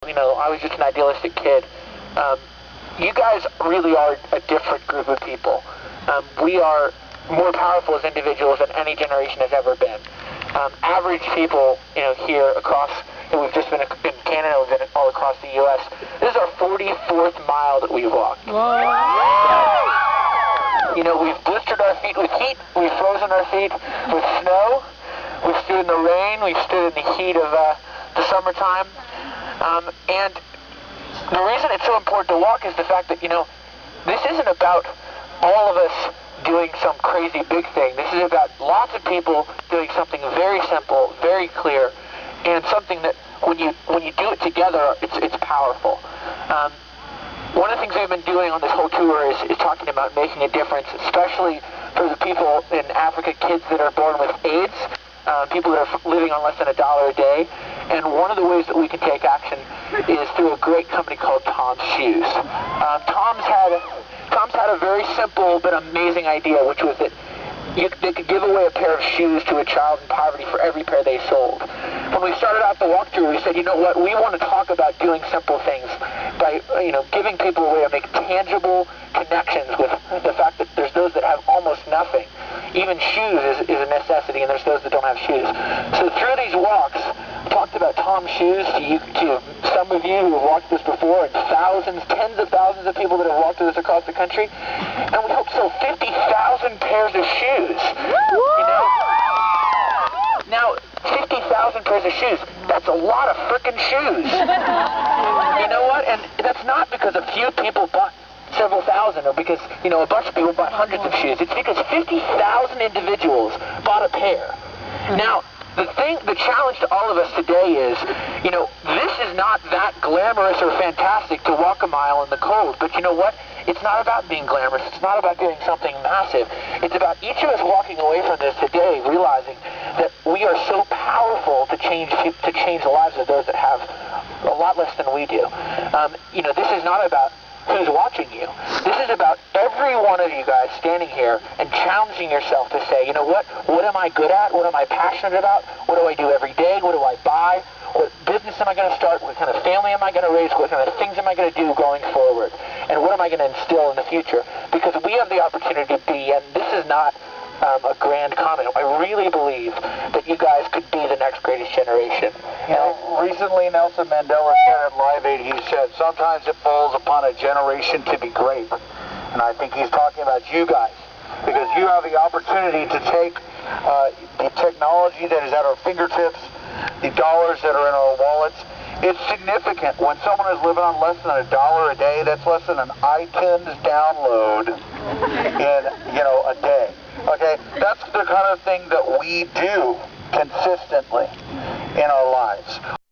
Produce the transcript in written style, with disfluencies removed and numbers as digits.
I was just an idealistic kid. You guys really are a different group of people. We are more powerful as individuals than any generation has ever been. Average people, here across, we've just been in Canada, we've been all across the U.S. This is our 44th mile that we've walked. We've blistered our feet with heat, we've frozen our feet with snow, we've stood in the rain, we've stood in the heat of the summertime. And the reason it's so important to walk is the fact that, this isn't about all of us doing some crazy big thing. This is about lots of people doing something very simple, very clear, and something that when you do it together, it's powerful. One of the things we've been doing on this whole tour is talking about making a difference, especially for the people in Africa, kids that are born with AIDS, people that are living on less than $1 a day. And one of the ways that we can take action is through a great company called Tom's Shoes. Tom's had a very simple but amazing idea, which was that they could give away a pair of shoes to a child in poverty for every pair they sold. When we started out the walkthrough, we said, you know what, we want to talk about doing simple things by, giving people a way to make tangible connections with the fact that there's those that have almost nothing. Even shoes is a necessity, and there's those that don't have shoes. So through these walks, we talked about Tom's Shoes to some of you who have walked this before, and thousands, tens of thousands of people that have walked this across the country. And we hope so 50,000 pairs of shoes. Now, 50,000 pairs of shoes, that's a lot of frickin' shoes. You know what? And that's not because a few people bought several thousand, or because, a bunch of people bought hundreds of shoes. It's because 50,000 individuals bought a pair. Now, the challenge to all of us today is, this is not that glamorous or fantastic to walk a mile in the cold, but you know what? It's not about being glamorous. It's not about doing something massive. It's about each of us walking away from this today realizing that we are so powerful to change the lives of those that have a lot less than we do. This is not about who's watching you. This is about every one of you guys standing here and challenging yourself to say, you know what am I good at? What am I passionate about? What do I do every day? What do I buy? What business am I going to start? What kind of family am I going to raise? What kind of things am I going to do going forward? And what am I going to instill in the future? Because we have the opportunity to be, and this is not a grand comment, I really believe that you guys could be the next greatest generation. Recently Nelson Mandela said at Live Aid, he said, sometimes it falls upon a generation to be great. And I think he's talking about you guys, because you have the opportunity to take the technology that is at our fingertips, the dollars that are in our wallets. It's significant. When someone is living on less than $1 a day, that's less than an iTunes download in, a day. Okay, that's the kind of thing that we do consistently in our lives.